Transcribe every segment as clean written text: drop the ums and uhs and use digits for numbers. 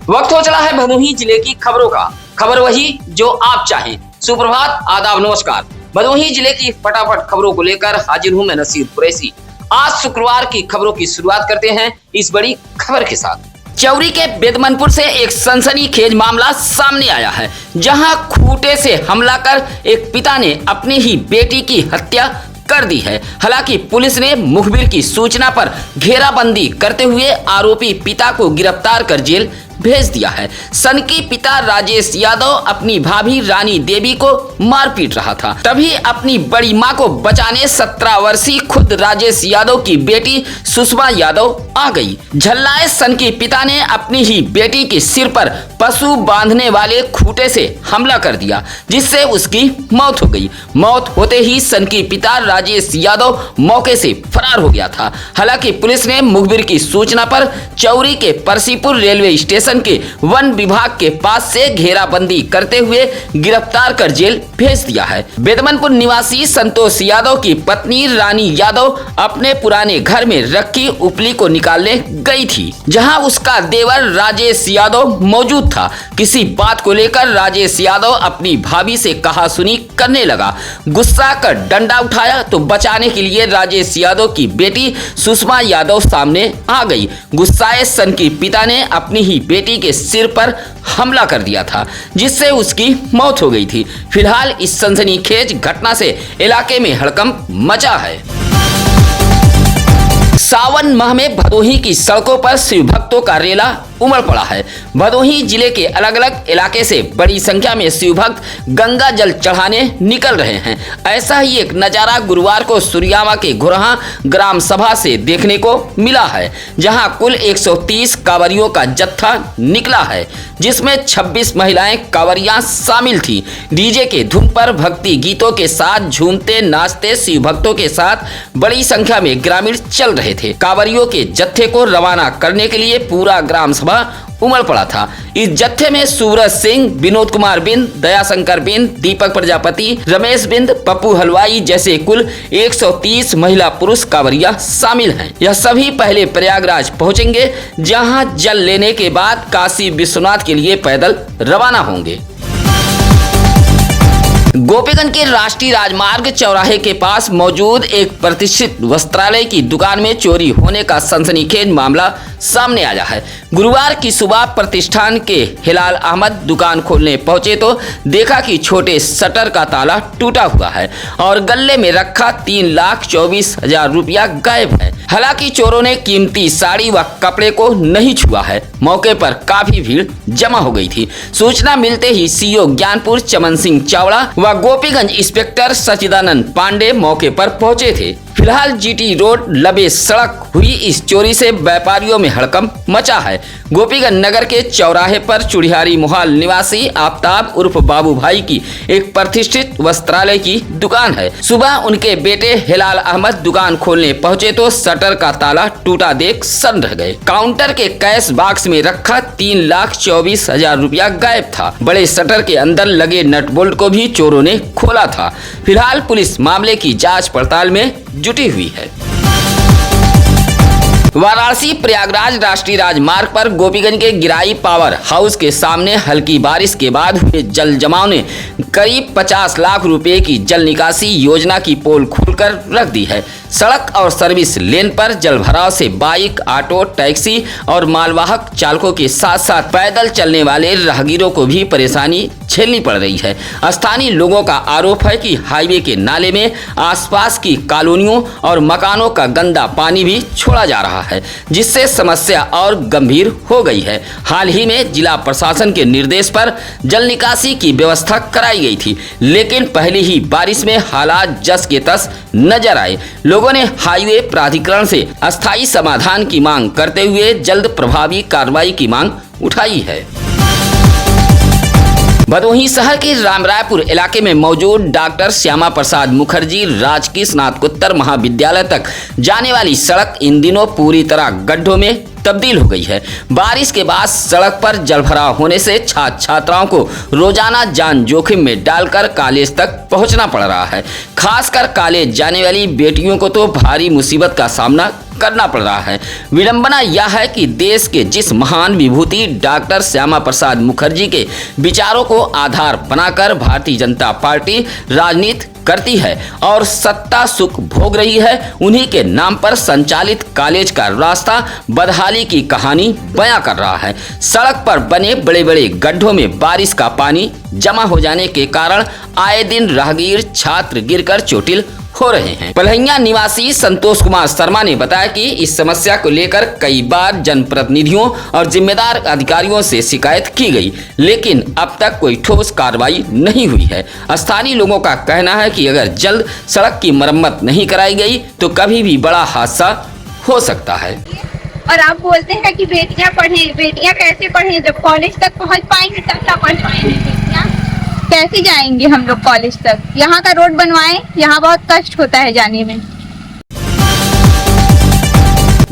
वक्त हो चला है भदोही जिले की खबरों का। खबर वही जो आप चाहें। सुप्रभात, आदाब, नमस्कार। भदोही जिले की फटाफट खबरों को लेकर हाजिर हूं मैं नसीर कुरैशी। आज शुक्रवार की खबरों की शुरुआत करते हैं इस बड़ी खबर के साथ। चौरी के बेदमनपुर से एक सनसनीखेज मामला सामने आया है, जहां खूंटे से हमला कर एक पिता ने अपनी ही बेटी की हत्या कर दी है। हालांकि पुलिस ने मुखबिर की सूचना पर घेराबंदी करते हुए आरोपी पिता को गिरफ्तार कर जेल भेज दिया है। सनकी पिता राजेश यादव अपनी भाभी रानी देवी को मार पीट रहा था, तभी अपनी बड़ी मां को बचाने 17 वर्षीय खुद राजेश यादव की बेटी सुषमा यादव आ गई। झल्लाए सनकी पिता ने अपनी ही बेटी के सिर पर पशु बांधने वाले खूंटे से हमला कर दिया, जिससे उसकी मौत हो गई। मौत होते ही सनकी पिता राजेश यादव मौके से फरार हो गया था। हालांकि पुलिस ने मुखबिर की सूचना पर चौरी के परसीपुर रेलवे स्टेशन के वन विभाग के पास से घेराबंदी करते हुए गिरफ्तार कर जेल भेज दिया है। बेदमनपुर निवासी संतोष यादव की पत्नी रानी यादव अपने पुराने घर में रखी उपली को निकालने गई थी, जहां उसका देवर राजेश यादव मौजूद था। किसी बात को लेकर राजेश यादव अपनी भाभी से कहा सुनी करने लगा। गुस्सा कर डंडा उठाया तो बचाने के लिए राजेश यादव की बेटी सुषमा यादव सामने आ गई। गुस्साए सनकी पिता ने अपनी ही बेटी के सिर पर हमला कर दिया था, जिससे उसकी मौत हो गई थी। फिलहाल इस सनसनीखेज घटना से इलाके में हड़कंप मचा है। सावन माह में भदोही की सड़कों पर शिव भक्तों का रेला उमड़ पड़ा है। भदोही जिले के अलग अलग इलाके से बड़ी संख्या में शिव भक्त गंगा जल चढ़ाने निकल रहे हैं। ऐसा ही एक नजारा गुरुवार को सुरियामा के घुरहा ग्राम सभा से देखने को मिला है, जहां कुल 130 कांवरियों का जत्था निकला है, जिसमें 26 महिलाएं कांवरियां शामिल थी। डीजे के धुन पर भक्ति गीतों के साथ झूमते नाचते शिव भक्तों के साथ बड़ी संख्या में ग्रामीण चल रहे थे। कांवरियों के जत्थे को रवाना करने के लिए पूरा ग्राम सभा उमड़ पड़ा था। इस जत्थे में सूरज सिंह, विनोद कुमार बिंद, दयाशंकर बिंद, दीपक प्रजापति, रमेश बिंद, पप्पू हलवाई जैसे कुल 130 महिला पुरुष कांवरिया शामिल हैं। यह सभी पहले प्रयागराज पहुंचेंगे, जहां जल लेने के बाद काशी विश्वनाथ के लिए पैदल रवाना होंगे। गोपीगंज के राष्ट्रीय राजमार्ग चौराहे के पास मौजूद एक प्रतिष्ठित वस्त्रालय की दुकान में चोरी होने का सनसनीखेज मामला सामने आया है। गुरुवार की सुबह प्रतिष्ठान के हिलाल अहमद दुकान खोलने पहुंचे तो देखा कि छोटे शटर का ताला टूटा हुआ है और गल्ले में रखा 3,24,000 रुपया गायब है। हालांकि चोरों ने कीमती साड़ी व कपड़े को नहीं छुआ है। मौके पर काफी भीड़ जमा हो गई थी। सूचना मिलते ही सीओ ज्ञानपुर चमन सिंह चावड़ा व गोपीगंज इंस्पेक्टर सचिदानंद पांडे मौके पर पहुंचे थे। फिलहाल जीटी रोड लबे सड़क हुई इस चोरी से व्यापारियों में हड़कंप मचा है। गोपीगंज नगर के चौराहे पर चुड़ियारी मोहाल निवासी आफ्ताब उर्फ बाबू भाई की एक प्रतिष्ठित वस्त्रालय की दुकान है। सुबह उनके बेटे हिलाल अहमद दुकान खोलने पहुंचे तो शटर का ताला टूटा देख सन्न रह गए। काउंटर के कैश बॉक्स में रखा 3,24,000 रुपया गायब था। बड़े शटर के अंदर लगे नट बोल्ट को भी चोरों ने खोला था। फिलहाल पुलिस मामले की जांच पड़ताल में जुटी हुई है। वाराणसी प्रयागराज राष्ट्रीय राजमार्ग पर गोपीगंज के गिराई पावर हाउस के सामने हल्की बारिश के बाद हुए जल जमाव ने करीब 50 लाख रुपए की जल निकासी योजना की पोल खोलकर रख दी है। सड़क और सर्विस लेन पर जल भराव से बाइक, ऑटो, टैक्सी और मालवाहक चालकों के साथ साथ पैदल चलने वाले राहगीरों को भी परेशानी झेलनी पड़ रही है। स्थानीय लोगों का आरोप है कि हाईवे के नाले में आसपास की कॉलोनियों और मकानों का गंदा पानी भी छोड़ा जा रहा है, जिससे समस्या और गंभीर हो गई है। हाल ही में जिला प्रशासन के निर्देश पर जल निकासी की व्यवस्था कराई गई थी, लेकिन पहले ही बारिश में हालात जस के तस नजर आए। लोगों ने हाईवे प्राधिकरण से अस्थायी समाधान की मांग करते हुए जल्द प्रभावी कार्रवाई की मांग उठाई है। भदोही शहर के रामरायपुर इलाके में मौजूद डॉक्टर श्यामा प्रसाद मुखर्जी राजकीय स्नातकोत्तर महाविद्यालय तक जाने वाली सड़क इन दिनों पूरी तरह गड्ढों में तब्दील हो गई है। बारिश के बाद सड़क पर जलभराव होने से छात्र छात्राओं को रोजाना जान जोखिम में डालकर कॉलेज तक पहुंचना पड़ रहा है। खासकर कॉलेज जाने वाली बेटियों को तो भारी मुसीबत का सामना करना पड़ रहा है। विडंबना यह है कि देश के जिस महान विभूति डॉक्टर श्यामा प्रसाद मुखर्जी के विचारों को आधार बनाकर भारतीय जनता पार्टी राजनीति करती है और सत्ता सुख भोग रही है, उन्हीं के नाम पर संचालित कॉलेज का रास्ता बदहाली की कहानी बयां कर रहा है। सड़क पर बने बड़े बड़े गड्ढों में बारिश का पानी जमा हो जाने के कारण आए दिन राहगीर छात्र गिरकर चोटिल हो रहे हैं। पलहैया निवासी संतोष कुमार शर्मा ने बताया कि इस समस्या को लेकर कई बार जनप्रतिनिधियों और जिम्मेदार अधिकारियों से शिकायत की गई, लेकिन अब तक कोई ठोस कार्रवाई नहीं हुई है। स्थानीय लोगों का कहना है कि अगर जल्द सड़क की मरम्मत नहीं कराई गई तो कभी भी बड़ा हादसा हो सकता है। और आप बोलते हैं कि बेटियां पढ़ें, बेटियां कैसे पढ़ें? जब कॉलेज तक पहुंच पाएंगी तब ना पढ़ पाएंगी बेटियां। कैसे जाएंगे हम लोग कॉलेज तक? यहाँ का रोड बनवाएं, यहाँ बहुत कष्ट होता है जाने में।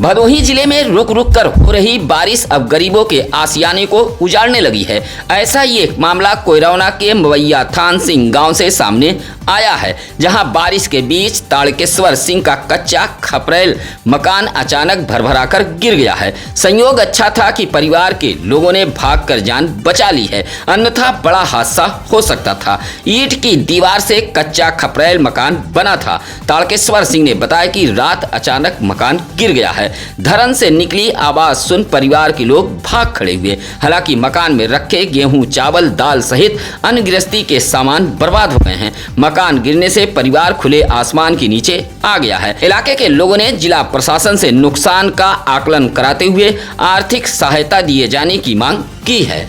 भदोही जिले में रुक रुक कर हो रही बारिश अब गरीबों के आशियाने को उजाड़ने लगी है। ऐसा ही एक मामला कोयरौना के मवैया थान सिंह गांव से सामने आया है, जहां बारिश के बीच ताड़केश्वर सिंह का कच्चा खपरेल मकान अचानक भरभरा कर गिर गया है। संयोग अच्छा था कि परिवार के लोगों ने भागकर जान बचा ली है, अन्यथा बड़ा हादसा हो सकता था। ईंट की दीवार से कच्चा खपरेल मकान बना था। ताड़केश्वर सिंह ने बताया कि रात अचानक मकान गिर गया है। धरन से निकली आवाज सुन परिवार के लोग भाग खड़े हुए। हालांकि मकान में रखे गेहूं, चावल, दाल सहित अन्य गृहस्थी के सामान बर्बाद हो गए हैं। मकान गिरने से परिवार खुले आसमान के नीचे आ गया है। इलाके के लोगों ने जिला प्रशासन से नुकसान का आकलन कराते हुए आर्थिक सहायता दिए जाने की मांग की है।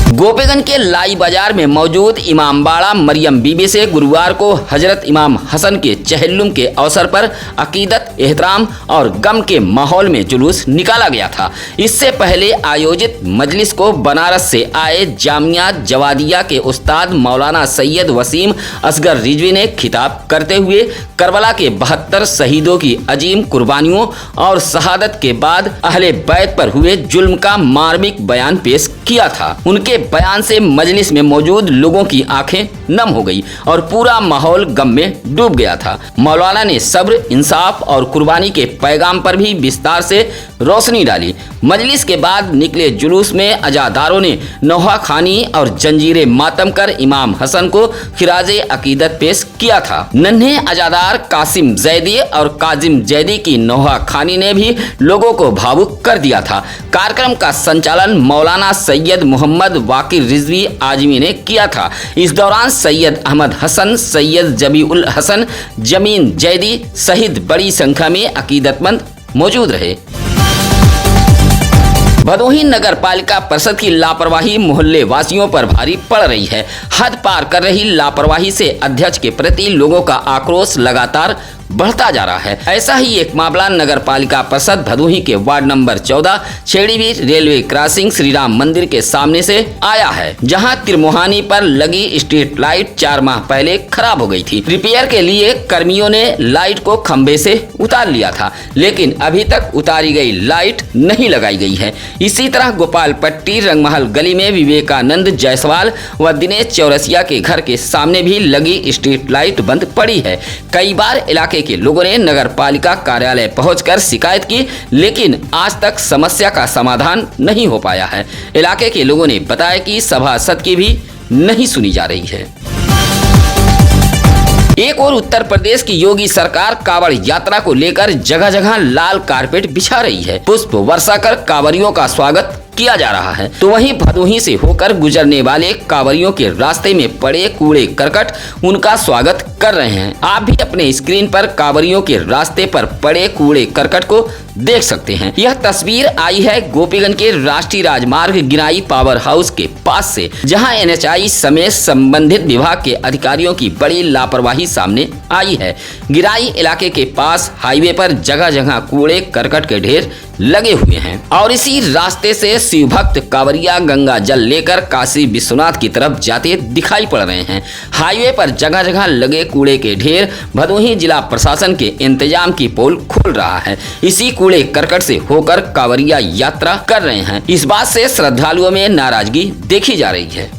गोपीगंज के लाई बाजार में मौजूद इमामबाड़ा मरियम बीबी से गुरुवार को हजरत इमाम हसन के चहल्लुम के अवसर पर अकीदत, एहतराम और गम के माहौल में जुलूस निकाला गया था। इससे पहले आयोजित मजलिस को बनारस से आए जामिया जवादिया के उस्ताद मौलाना सैयद वसीम असगर रिजवी ने खिताब करते हुए करबला के 72 शहीदों की अजीम कुर्बानियों और शहादत के बाद अहले बैत पर हुए जुल्म का मार्मिक बयान पेश किया था। उनके बयान से मजलिस में मौजूद लोगों की आंखें नम हो गई और पूरा माहौल गम में डूब गया था। मौलाना ने सब्र, इंसाफ और कुर्बानी के पैगाम पर भी विस्तार से रोशनी डाली। मजलिस के बाद निकले जुलूस में अजादारों ने नौहा खानी और जंजीरे मातम कर इमाम हसन को खिराजे अकीदत पेश किया था। नन्हे अजादार कासिम जैदी और काजिम जैदी की नौहा खानी ने भी लोगों को भावुक कर दिया था। कार्यक्रम का संचालन मौलाना सैयद मोहम्मद वाकिर रिजवी आजमी ने किया था। इस दौरान सैयद अहमद हसन, सैयद जबीउल हसन, जमीन जैदी सहित बड़ी संख्या में अकीदतमंद मौजूद रहे। भदोही नगर पालिका परिषद की लापरवाही मोहल्ले वासियों पर भारी पड़ रही है। हद पार कर रही लापरवाही से अध्यक्ष के प्रति लोगों का आक्रोश लगातार बढ़ता जा रहा है। ऐसा ही एक मामला नगर पालिका परिषद भदोही के ward number 14 Chhedibir railway crossing Shri Ram मंदिर के सामने से आया है, जहां तिरमोहानी पर लगी स्ट्रीट लाइट 4 माह पहले खराब हो गई थी। रिपेयर के लिए कर्मियों ने लाइट को खंभे से उतार लिया था, लेकिन अभी तक उतारी गई लाइट नहीं लगाई गई है। इसी तरह गोपाल पट्टी रंगमहल गली में विवेकानंद जायसवाल व दिनेश चौरसिया के घर के सामने भी लगी स्ट्रीट लाइट बंद पड़ी है। कई बार इलाके के लोगों ने नगर पालिका कार्यालय पहुंचकर शिकायत की, लेकिन आज तक समस्या का समाधान नहीं हो पाया है। इलाके के लोगों ने बताया कि सभासद की भी नहीं सुनी जा रही है। एक और उत्तर प्रदेश की योगी सरकार कांवड़ यात्रा को लेकर जगह जगह लाल कारपेट बिछा रही है। पुष्प वर्षा कर कांवड़ियों का स्वागत किया जा रहा है, तो वहीं भदोही से होकर गुजरने वाले कांवड़ियों के रास्ते में पड़े कूड़े करकट उनका स्वागत कर रहे हैं। आप भी अपने स्क्रीन पर कांवड़ियों के रास्ते पर पड़े कूड़े करकट को देख सकते हैं। यह तस्वीर आई है गोपीगंज के राष्ट्रीय राजमार्ग गिराई पावर हाउस के पास से, जहां NHI समेत संबंधित विभाग के अधिकारियों की बड़ी लापरवाही सामने आई है। गिराई इलाके के पास हाईवे पर जगह जगह कूड़े करकट के ढेर लगे हुए हैं और इसी रास्ते से शिव भक्त कांवरिया गंगा जल लेकर काशी विश्वनाथ की तरफ जाते दिखाई पड़ रहे हैं। हाईवे पर जगह जगह लगे कूड़े के ढेर भदोही जिला प्रशासन के इंतजाम की पोल खोल रहा है। इसी कूड़े करकट से होकर कांवरिया यात्रा कर रहे हैं। इस बात से श्रद्धालुओं में नाराजगी देखी जा रही है।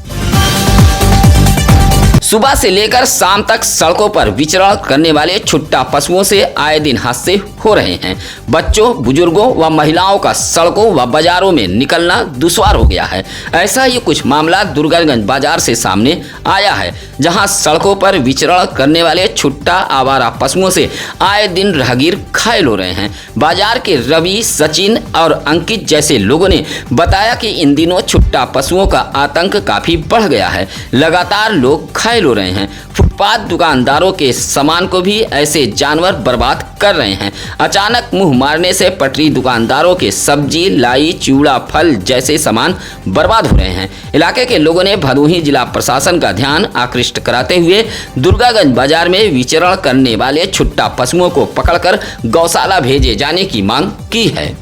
सुबह से लेकर शाम तक सड़कों पर विचरण करने वाले छुट्टा पशुओं से आए दिन हादसे हो रहे हैं। बच्चों, बुजुर्गों व महिलाओं का सड़कों व बाजारों में निकलना दुश्वार हो गया है। ऐसा ही कुछ मामला दुर्गागंज बाजार से सामने आया है, जहां सड़कों पर विचरण करने वाले छुट्टा आवारा पशुओं से आए दिन राहगीर घायल हो रहे हैं। बाजार के रवि, सचिन और अंकित जैसे लोगों ने बताया कि इन दिनों छुट्टा पशुओं का आतंक काफी बढ़ गया है। लगातार लोग घायल हो रहे हैं। फुटपाथ दुकानदारों के सामान को भी ऐसे जानवर बर्बाद कर रहे हैं। अचानक मुंह मारने से पटरी दुकानदारों के सब्जी, लाई, चूड़ा, फल जैसे सामान बर्बाद हो रहे हैं। इलाके के लोगों ने भदोही जिला प्रशासन का ध्यान आकृष्ट कराते हुए दुर्गागंज बाजार में विचरण करने वाले छुट्टा पशुओं को पकड़कर गौशाला भेजे जाने की मांग की है।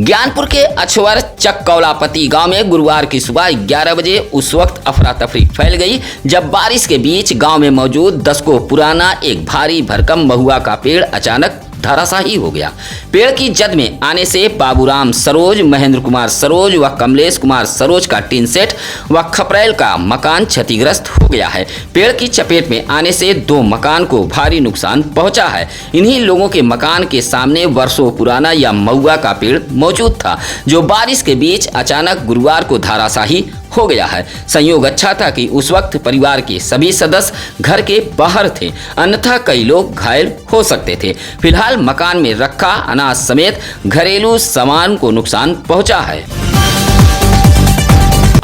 ज्ञानपुर के अछवर चककौलापति गांव में गुरुवार की सुबह 11 बजे उस वक्त अफरा तफरी फैल गई जब बारिश के बीच गांव में मौजूद 10 को पुराना एक भारी भरकम महुआ का पेड़ अचानक धराशायी हो गया। पेड़ की जद में आने से बाबूराम सरोज, महेंद्र कुमार सरोज व कमलेश कुमार सरोज का टीन सेट व खपरेल का मकान क्षतिग्रस्त हो गया है। पेड़ की चपेट में आने से 2 मकान को भारी नुकसान पहुंचा है। इन्हीं लोगों के मकान के सामने वर्षों पुराना यह महुआ का पेड़ मौजूद था, जो बारिश के बीच अचानक गुरुवार को धराशायी हो गया है। संयोग अच्छा था कि उस वक्त परिवार के सभी सदस्य घर के बाहर थे, अन्यथा कई लोग घायल हो सकते थे। फिलहाल मकान में रखा अनाज समेत घरेलू सामान को नुकसान पहुंचा है।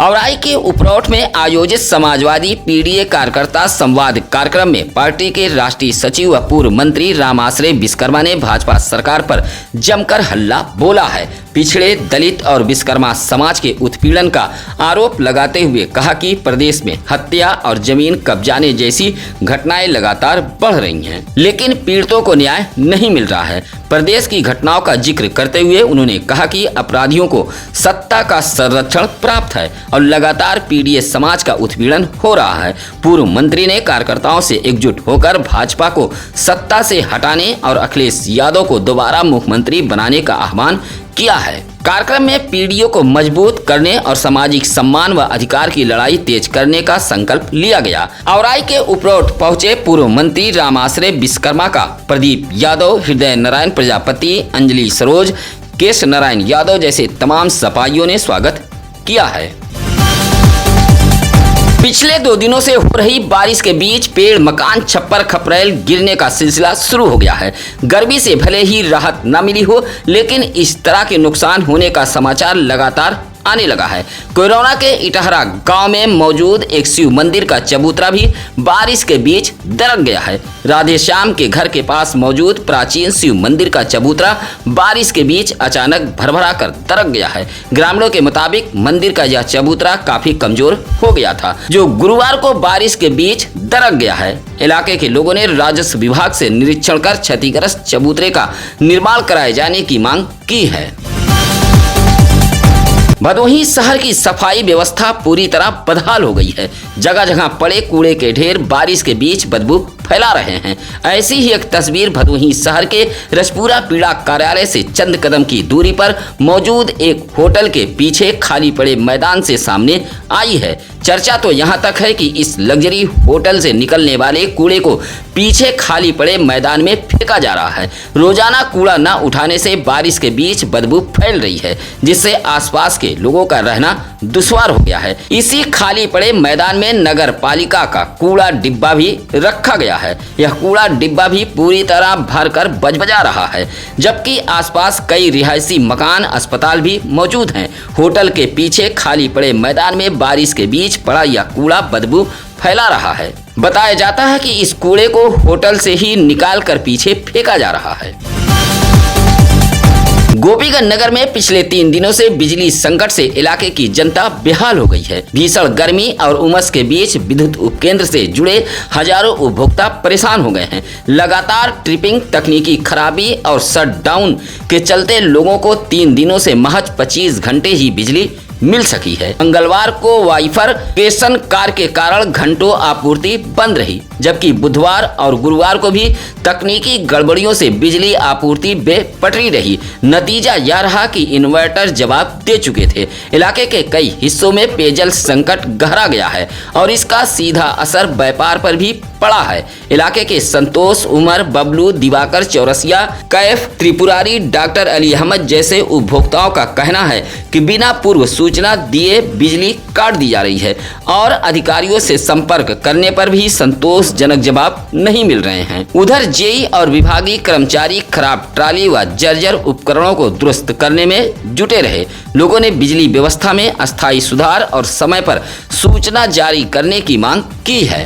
औराई के उपरौठ में आयोजित समाजवादी पीडीए कार्यकर्ता संवाद कार्यक्रम में पार्टी के राष्ट्रीय सचिव व पूर्व मंत्री रामाश्रय विश्वकर्मा ने भाजपा सरकार पर जमकर हल्ला बोला है। पिछड़े, दलित और विश्वकर्मा समाज के उत्पीड़न का आरोप लगाते हुए कहा कि प्रदेश में हत्या और जमीन कब्जाने जैसी घटनाएं लगातार बढ़ रही हैं, लेकिन पीड़ितों को न्याय नहीं मिल रहा है। प्रदेश की घटनाओं का जिक्र करते हुए उन्होंने कहा कि अपराधियों को सत्ता का संरक्षण प्राप्त है और लगातार पीडीए समाज का उत्पीड़न हो रहा है। पूर्व मंत्री ने कार्यकर्ताओं से एकजुट होकर भाजपा को सत्ता से हटाने और अखिलेश यादव को दोबारा मुख्यमंत्री बनाने का आह्वान किया है। कार्यक्रम में पीडीओ को मजबूत करने और सामाजिक सम्मान व अधिकार की लड़ाई तेज करने का संकल्प लिया गया। औराई के उपरोठ पहुंचे पूर्व मंत्री रामाश्रय विश्वकर्मा का प्रदीप यादव, हृदय नारायण प्रजापति, अंजलि सरोज, केश नारायण यादव जैसे तमाम सपाइयों ने स्वागत किया है। पिछले 2 दिनों से हो रही बारिश के बीच पेड़, मकान, छप्पर, खपरेल गिरने का सिलसिला शुरू हो गया है। गर्मी से भले ही राहत न मिली हो, लेकिन इस तरह के नुकसान होने का समाचार लगातार आने लगा है। कोयरौना के इटहरा गांव में मौजूद एक शिव मंदिर का चबूतरा भी बारिश के बीच दरक गया है। राधेश्याम के घर के पास मौजूद प्राचीन शिव मंदिर का चबूतरा बारिश के बीच अचानक भरभरा कर दरक गया है। ग्रामीणों के मुताबिक मंदिर का यह चबूतरा काफी कमजोर हो गया था, जो गुरुवार को बारिश के बीच दरक गया है। इलाके के लोगों ने राजस्व विभाग से निरीक्षण कर क्षतिग्रस्त चबूतरे का निर्माण कराए जाने की मांग की है। भदोही शहर की सफाई व्यवस्था पूरी तरह बदहाल हो गई है। जगह जगह पड़े कूड़े के ढेर बारिश के बीच बदबू फैला रहे हैं। ऐसी ही एक तस्वीर भदोही शहर के रसपुरा पीड़ा कार्यालय से चंद कदम की दूरी पर मौजूद एक होटल के पीछे खाली पड़े मैदान से सामने आई है। चर्चा तो यहाँ तक है कि इस लग्जरी होटल से निकलने वाले कूड़े को पीछे खाली पड़े मैदान में फेंका जा रहा है। रोजाना कूड़ा न उठाने से बारिश के बीच बदबू फैल रही है, जिससे आसपास के लोगों का रहना दुश्वार हो गया है। इसी खाली पड़े मैदान में नगर पालिका का कूड़ा डिब्बा भी रखा गया है। यह कूड़ा डिब्बा भी पूरी तरह भरकर बजबजा रहा है, जबकि आसपास कई रिहायशी मकान, अस्पताल भी मौजूद हैं। होटल के पीछे खाली पड़े मैदान में बारिश के बीच पड़ा यह कूड़ा बदबू फैला रहा है। बताया जाता है कि इस कूड़े को होटल से ही निकाल कर पीछे फेंका जा रहा है। गोपीगंज नगर में पिछले 3 दिनों से बिजली संकट से इलाके की जनता बेहाल हो गई है। भीषण गर्मी और उमस के बीच विद्युत उपकेंद्र से जुड़े हजारों उपभोक्ता परेशान हो गए हैं। लगातार ट्रिपिंग, तकनीकी खराबी और शटडाउन के चलते लोगों को 3 दिनों से महज 25 घंटे ही बिजली मिल सकी है। मंगलवार को वाइफर केशन कार के कारण घंटों आपूर्ति बंद रही। जबकि बुधवार और गुरुवार को भी तकनीकी गड़बड़ियों से बिजली आपूर्ति बेपटरी रही। नतीजा यह रहा कि इन्वर्टर जवाब दे चुके थे। इलाके के कई हिस्सों में पेयजल संकट गहरा गया है और इसका सीधा असर व्यापार पर भी पड़ा है। इलाके के संतोष, उमर, बबलू, दिवाकर चौरसिया, कैफ, त्रिपुरारी, डॉक्टर अली अहमद जैसे उपभोक्ताओं का कहना है कि बिना पूर्व सूचना दिए बिजली काट दी जा रही है और अधिकारियों से संपर्क करने पर भी संतोषजनक जवाब नहीं मिल रहे हैं। उधर जेई और विभागीय कर्मचारी खराब ट्राली व जर्जर उपकरणों को दुरुस्त करने में जुटे रहे। लोगों ने बिजली व्यवस्था में अस्थायी सुधार और समय पर सूचना जारी करने की मांग की है।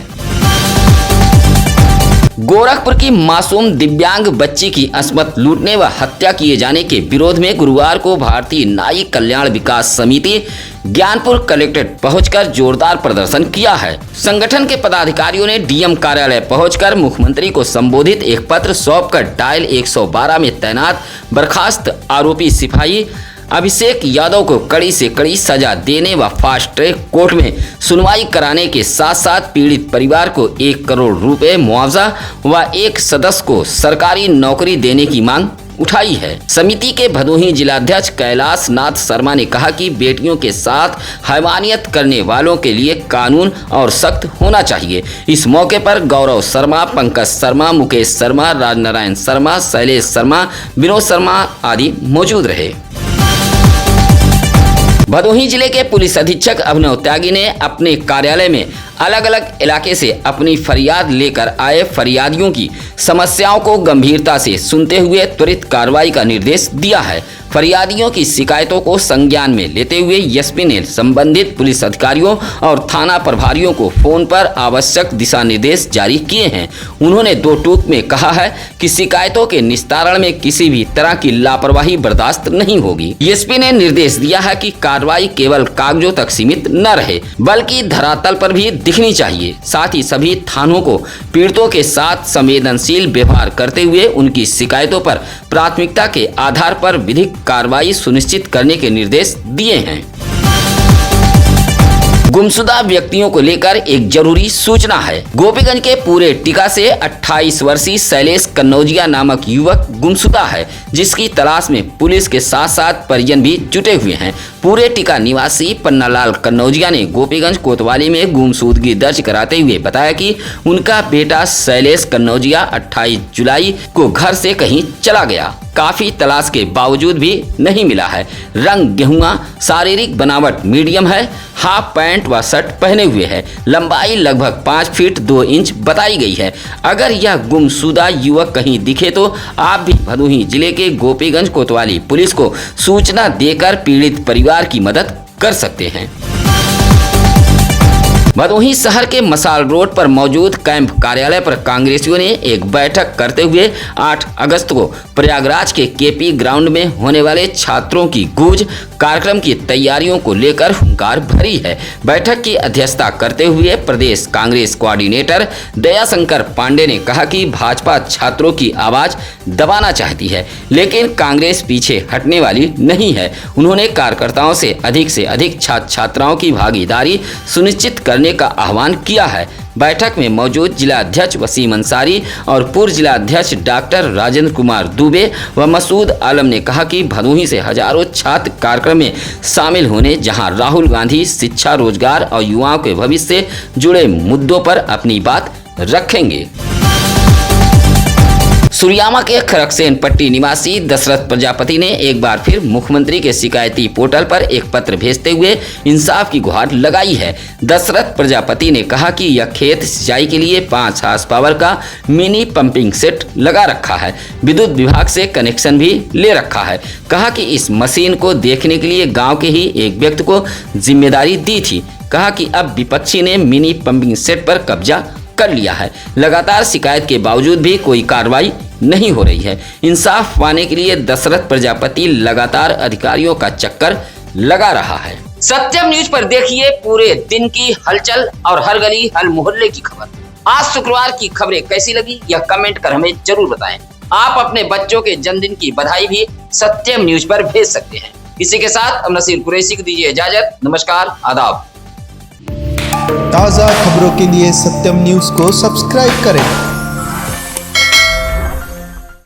गोरखपुर की मासूम दिव्यांग बच्ची की अस्मत लूटने व हत्या किए जाने के विरोध में गुरुवार को भारतीय नाई कल्याण विकास समिति ज्ञानपुर कलेक्ट्रेट पहुंचकर जोरदार प्रदर्शन किया है। संगठन के पदाधिकारियों ने डीएम कार्यालय पहुंचकर मुख्यमंत्री को संबोधित एक पत्र सौंपकर डायल 112 में तैनात बर्खास्त आरोपी सिपाही अभिषेक यादव को कड़ी से कड़ी सजा देने व फास्ट ट्रैक कोर्ट में सुनवाई कराने के साथ साथ पीड़ित परिवार को 1 करोड़ रुपए मुआवजा व एक सदस्य को सरकारी नौकरी देने की मांग उठाई है। समिति के भदोही जिलाध्यक्ष कैलाश नाथ शर्मा ने कहा कि बेटियों के साथ हैवानियत करने वालों के लिए कानून और सख्त होना चाहिए। इस मौके पर गौरव शर्मा, पंकज शर्मा, मुकेश शर्मा, राजनारायण शर्मा, शैलेश शर्मा, विनोद शर्मा आदि मौजूद रहे। भदोही जिले के पुलिस अधीक्षक अभिनव त्यागी ने अपने कार्यालय में अलग अलग इलाके से अपनी फरियाद लेकर आए फरियादियों की समस्याओं को गंभीरता से सुनते हुए त्वरित कार्रवाई का निर्देश दिया है। फरियादियों की शिकायतों को संज्ञान में लेते हुए एसपी ने संबंधित पुलिस अधिकारियों और थाना प्रभारियों को फोन पर आवश्यक दिशा निर्देश जारी किए हैं। उन्होंने 2 टूक में कहा है कि शिकायतों के निस्तारण में किसी भी तरह की लापरवाही बर्दाश्त नहीं होगी। एसपी ने निर्देश दिया है कि कार्रवाई केवल कागजों तक सीमित न रहे बल्कि धरातल पर भी दिखनी चाहिए। साथ ही सभी थानों को पीड़ितों के साथ संवेदनशील व्यवहार करते हुए उनकी शिकायतों पर प्राथमिकता के आधार पर विधिक कार्रवाई सुनिश्चित करने के निर्देश दिए हैं। गुमशुदा व्यक्तियों को लेकर एक जरूरी सूचना है। गोपीगंज के पूरे टीका से 28 वर्षीय शैलेश कन्नौजिया नामक युवक गुमशुदा है, जिसकी तलाश में पुलिस के साथ साथ परिजन भी जुटे हुए हैं। पूरे टीका निवासी पन्नालाल कन्नौजिया ने गोपीगंज कोतवाली में गुमशुदगी दर्ज कराते हुए बताया कि उनका बेटा शैलेश कन्नौजिया 28 जुलाई को घर से कहीं चला गया। काफी तलाश के बावजूद भी नहीं मिला है। रंग गेहुआ, शारीरिक बनावट मीडियम है, हाफ पैंट व शर्ट पहने हुए है, लंबाई लगभग 5 फीट 2 इंच बताई गई है। अगर यह गुमशुदा युवक कहीं दिखे तो आप भी भदोही जिले के गोपीगंज कोतवाली पुलिस को सूचना देकर पीड़ित परिवार की मदद कर सकते हैं। भदोही शहर के मसाल रोड पर मौजूद कैंप कार्यालय पर कांग्रेसियों ने एक बैठक करते हुए 8 अगस्त को प्रयागराज के केपी ग्राउंड में होने वाले छात्रों की गूंज कार्यक्रम की तैयारियों को लेकर हुंकार भरी है। बैठक की अध्यक्षता करते हुए प्रदेश कांग्रेस कोऑर्डिनेटर दयाशंकर पांडे ने कहा कि भाजपा छात्रों की आवाज दबाना चाहती है, लेकिन कांग्रेस पीछे हटने वाली नहीं है। उन्होंने कार्यकर्ताओं से अधिक छात्र छात्राओं की भागीदारी सुनिश्चित करने का आह्वान किया है। बैठक में मौजूद जिला अध्यक्ष वसीम अंसारी और पूर्व जिला अध्यक्ष डॉक्टर राजेंद्र कुमार दुबे व मसूद आलम ने कहा कि भदोही से हजारों छात्र कार्यक्रम में शामिल होने जहां राहुल गांधी शिक्षा, रोजगार और युवाओं के भविष्य से जुड़े मुद्दों पर अपनी बात रखेंगे। सुरियामा के खरकसेन पट्टी निवासी दशरथ प्रजापति ने एक बार फिर मुख्यमंत्री के शिकायती पोर्टल पर एक पत्र भेजते हुए इंसाफ की गुहार लगाई है। दशरथ प्रजापति ने कहा कि यह खेत सिंचाई के लिए 5 हार्स पावर का मिनी पंपिंग सेट लगा रखा है, विद्युत विभाग से कनेक्शन भी ले रखा है। कहा कि इस मशीन को देखने के लिए गाँव के ही एक व्यक्ति को जिम्मेदारी दी थी। कहा कि अब विपक्षी ने मिनी पंपिंग सेट पर कब्जा कर लिया है। लगातार शिकायत के बावजूद भी कोई कार्रवाई नहीं हो रही है। इंसाफ पाने के लिए दशरथ प्रजापति लगातार अधिकारियों का चक्कर लगा रहा है। सत्यम न्यूज पर देखिए पूरे दिन की हलचल और हर गली हर मोहल्ले की खबर। आज शुक्रवार की खबरें कैसी लगी यह कमेंट कर हमें जरूर बताएं। आप अपने बच्चों के जन्मदिन की बधाई भी सत्यम न्यूज पर भेज सकते हैं। इसी के साथ अब नसीर कुरैशी को दीजिए इजाजत। नमस्कार, आदाब। ताज़ा खबरों के लिए सत्यम न्यूज़ को सब्सक्राइब करें।